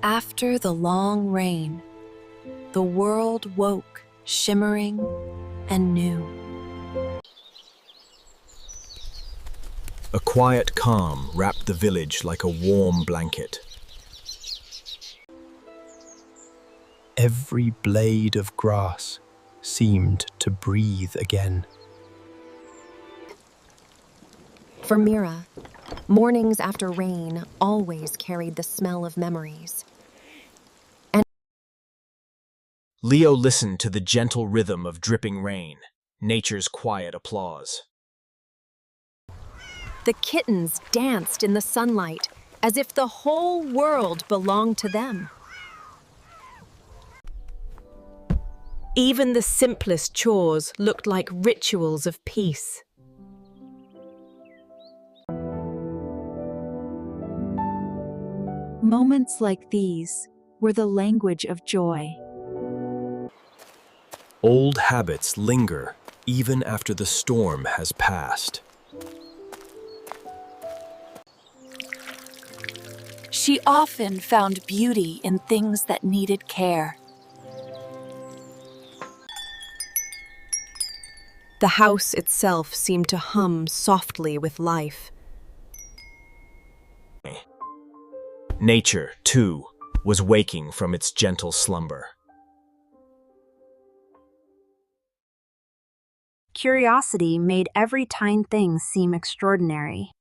After the long rain, the world woke, shimmering and new. A quiet calm wrapped the village like a warm blanket. Every blade of grass seemed to breathe again. For Mira, mornings after rain always carried the smell of memories. Leo listened to the gentle rhythm of dripping rain, nature's quiet applause. The kittens danced in the sunlight as if the whole world belonged to them. Even the simplest chores looked like rituals of peace. Moments like these were the language of joy. Old habits linger even after the storm has passed. She often found beauty in things that needed care. The house itself seemed to hum softly with life. Nature, too, was waking from its gentle slumber. Curiosity made every tiny thing seem extraordinary.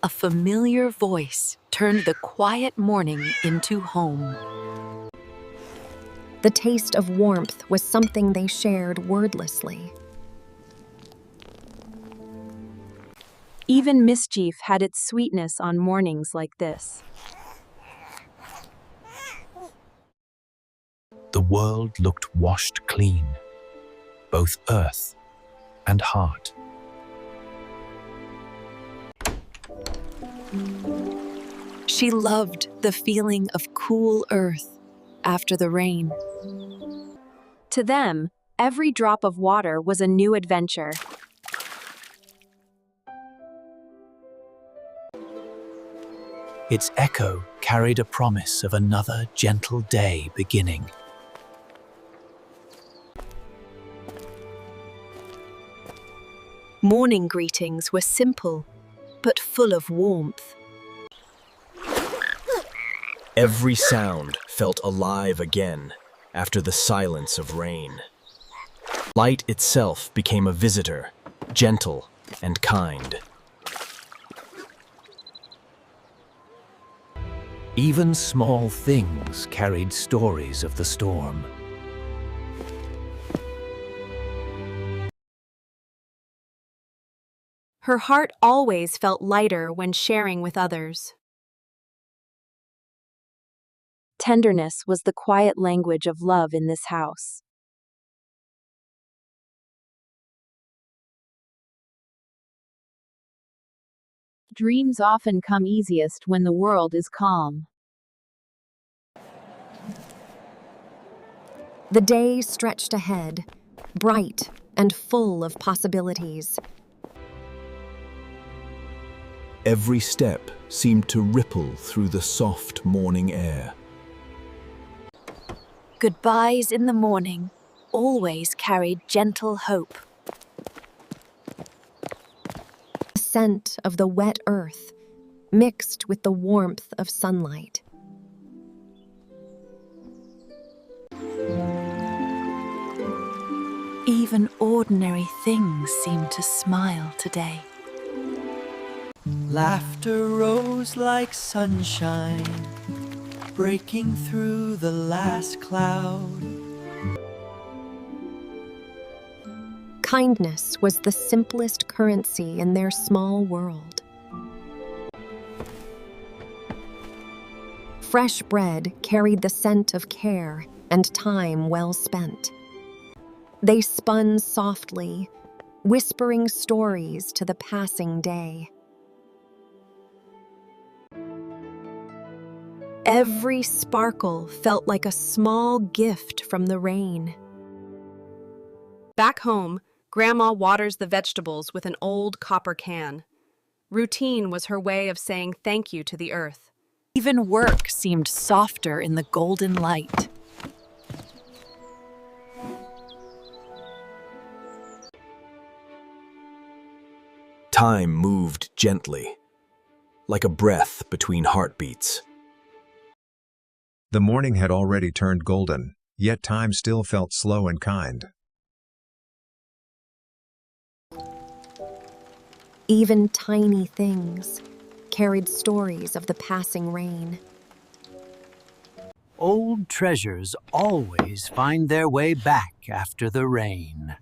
A familiar voice turned the quiet morning into home. The taste of warmth was something they shared wordlessly. Even mischief had its sweetness on mornings like this. The world looked washed clean, both earth and heart. She loved the feeling of cool earth after the rain. To them, every drop of water was a new adventure. Its echo carried a promise of another gentle day beginning. Morning greetings were simple, but full of warmth. Every sound felt alive again after the silence of rain. Light itself became a visitor, gentle and kind. Even small things carried stories of the storm. Her heart always felt lighter when sharing with others. Tenderness was the quiet language of love in this house. Dreams often come easiest when the world is calm. The day stretched ahead, bright and full of possibilities. Every step seemed to ripple through the soft morning air. Goodbyes in the morning always carried gentle hope. The scent of the wet earth mixed with the warmth of sunlight. Even ordinary things seemed to smile today. Laughter rose like sunshine, breaking through the last cloud. Kindness was the simplest currency in their small world. Fresh bread carried the scent of care and time well spent. They spun softly, whispering stories to the passing day. Every sparkle felt like a small gift from the rain. Back home, Grandma waters the vegetables with an old copper can. Routine was her way of saying thank you to the earth. Even work seemed softer in the golden light. Time moved gently, like a breath between heartbeats. The morning had already turned golden, yet time still felt slow and kind. Even tiny things carried stories of the passing rain. Old treasures always find their way back after the rain.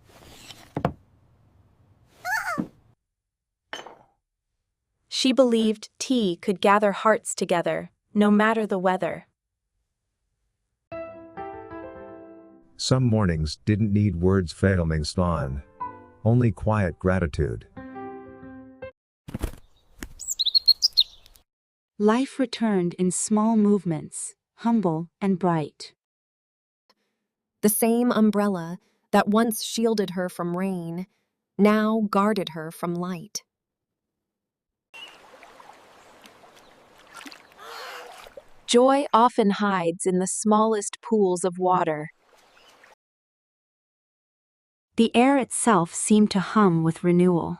She believed tea could gather hearts together, no matter the weather. Some mornings didn't need words failing span, only quiet gratitude. Life returned in small movements, humble and bright. The same umbrella that once shielded her from rain now guarded her from light. Joy often hides in the smallest pools of water. The air itself seemed to hum with renewal.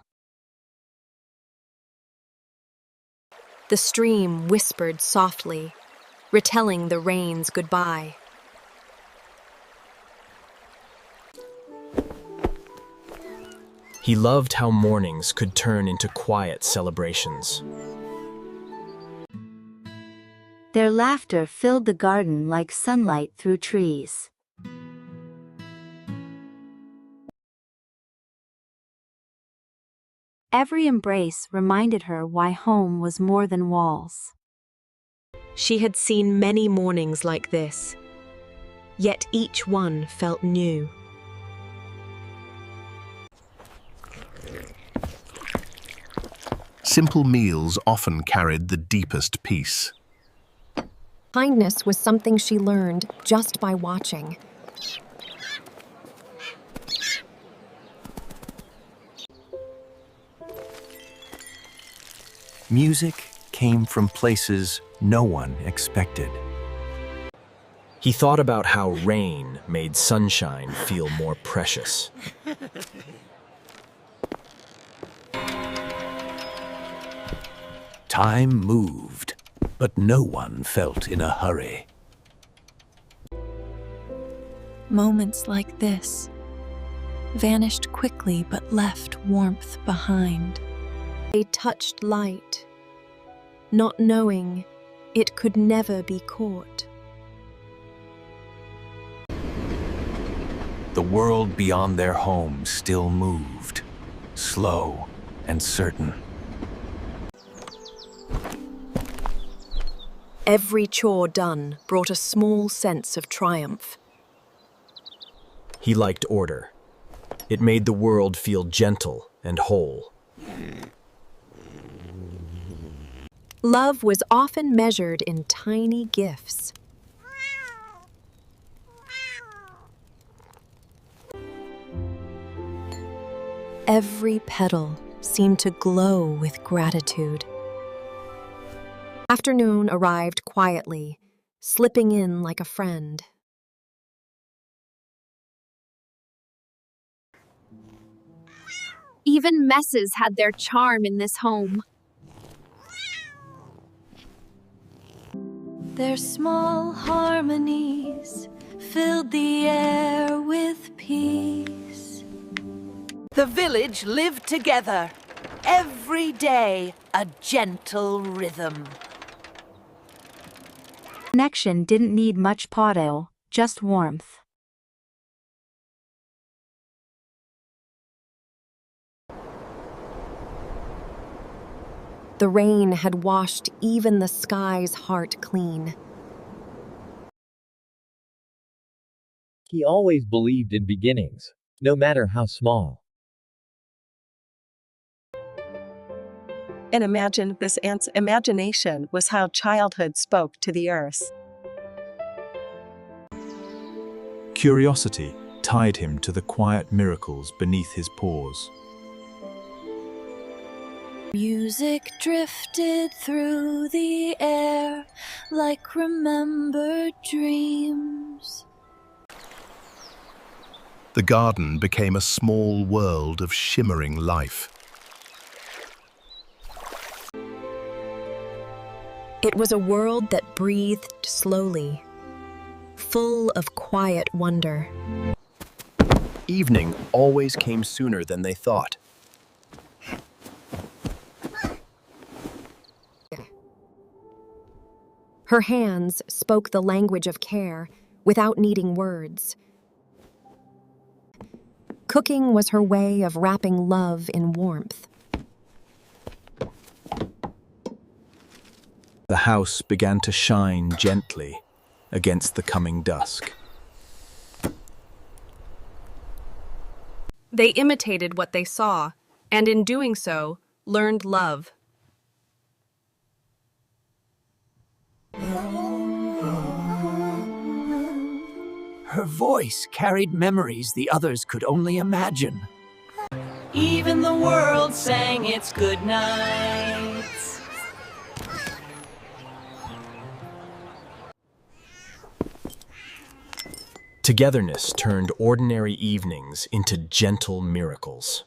The stream whispered softly, retelling the rain's goodbye. He loved how mornings could turn into quiet celebrations. Their laughter filled the garden like sunlight through trees. Every embrace reminded her why home was more than walls. She had seen many mornings like this, yet each one felt new. Simple meals often carried the deepest peace. Kindness was something she learned just by watching. Music came from places no one expected. He thought about how rain made sunshine feel more precious. Time moved, but no one felt in a hurry. Moments like this vanished quickly but left warmth behind. They touched light, not knowing it could never be caught. The world beyond their home still moved, slow and certain. Every chore done brought a small sense of triumph. He liked order. It made the world feel gentle and whole. Love was often measured in tiny gifts. Every petal seemed to glow with gratitude. Afternoon arrived quietly, slipping in like a friend. Even messes had their charm in this home. Their small harmonies filled the air with peace. The village lived together. Every day, a gentle rhythm. Connection didn't need much pottle, just warmth. The rain had washed even the sky's heart clean. He always believed in beginnings, no matter how small. And imagine this ant's imagination was how childhood spoke to the earth. Curiosity tied him to the quiet miracles beneath his paws. Music drifted through the air like remembered dreams. The garden became a small world of shimmering life. It was a world that breathed slowly, full of quiet wonder. Evening always came sooner than they thought. Her hands spoke the language of care without needing words. Cooking was her way of wrapping love in warmth. The house began to shine gently against the coming dusk. They imitated what they saw, and in doing so, learned love. Her voice carried memories the others could only imagine. Even the world sang its good nights. Togetherness turned ordinary evenings into gentle miracles.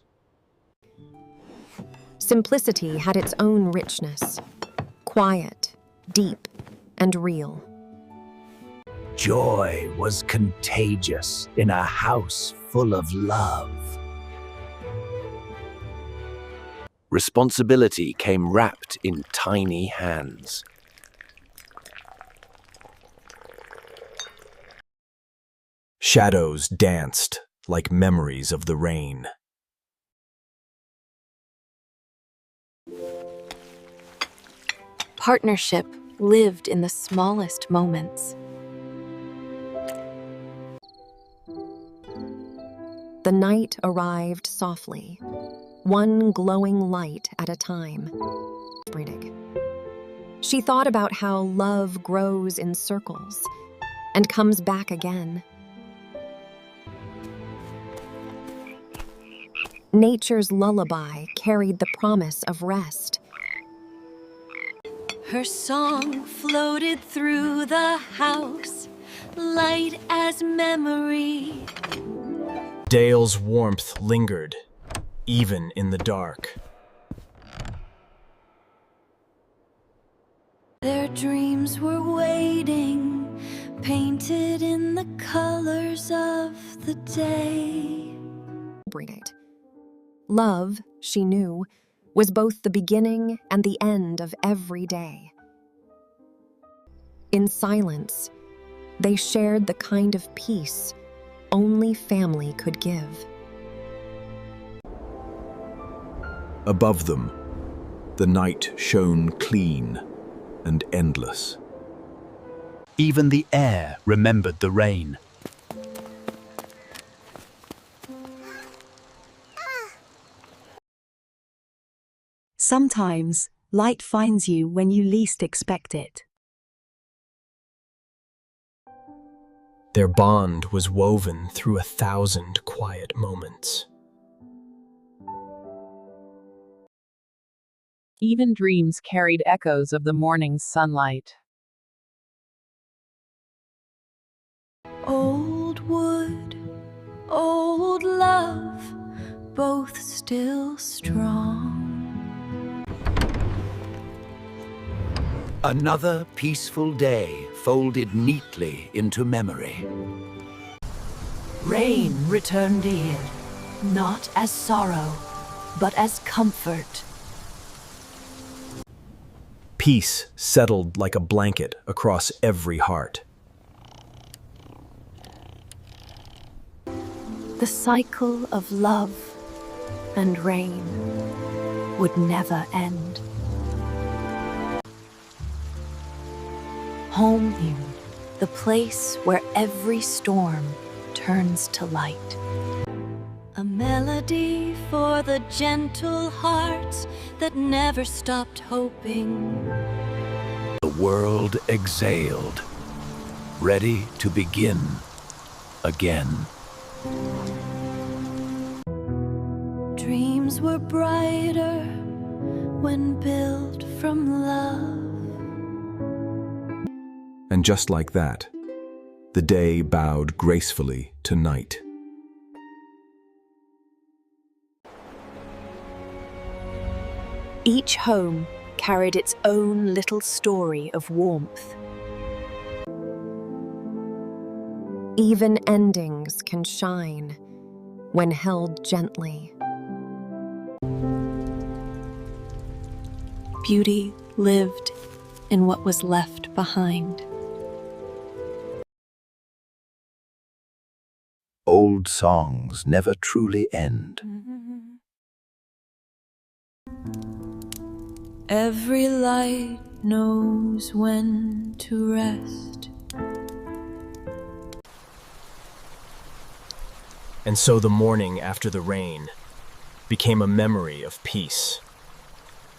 Simplicity had its own richness, quiet, deep, and real. Joy was contagious in a house full of love. Responsibility came wrapped in tiny hands. Shadows danced like memories of the rain. Partnership lived in the smallest moments. The night arrived softly, one glowing light at a time. She thought about how love grows in circles and comes back again. Nature's lullaby carried the promise of rest. Her song floated through the house, light as memory. Dale's warmth lingered, even in the dark. Their dreams were waiting, painted in the colors of the day. Love, she knew, was both the beginning and the end of every day. In silence, they shared the kind of peace only family could give. Above them, the night shone clean and endless. Even the air remembered the rain. Sometimes, light finds you when you least expect it. Their bond was woven through 1,000 quiet moments. Even dreams carried echoes of the morning's sunlight. Old wood, old love, both still strong. Another peaceful day folded neatly into memory. Rain returned in, not as sorrow, but as comfort. Peace settled like a blanket across every heart. The cycle of love and rain would never end. Home here, the place where every storm turns to light. A melody for the gentle hearts that never stopped hoping. The world exhaled, ready to begin again. Dreams were brighter when built from love. And just like that, the day bowed gracefully to night. Each home carried its own little story of warmth. Even endings can shine when held gently. Beauty lived in what was left behind. Old songs never truly end. Every light knows when to rest. And so the morning after the rain became a memory of peace.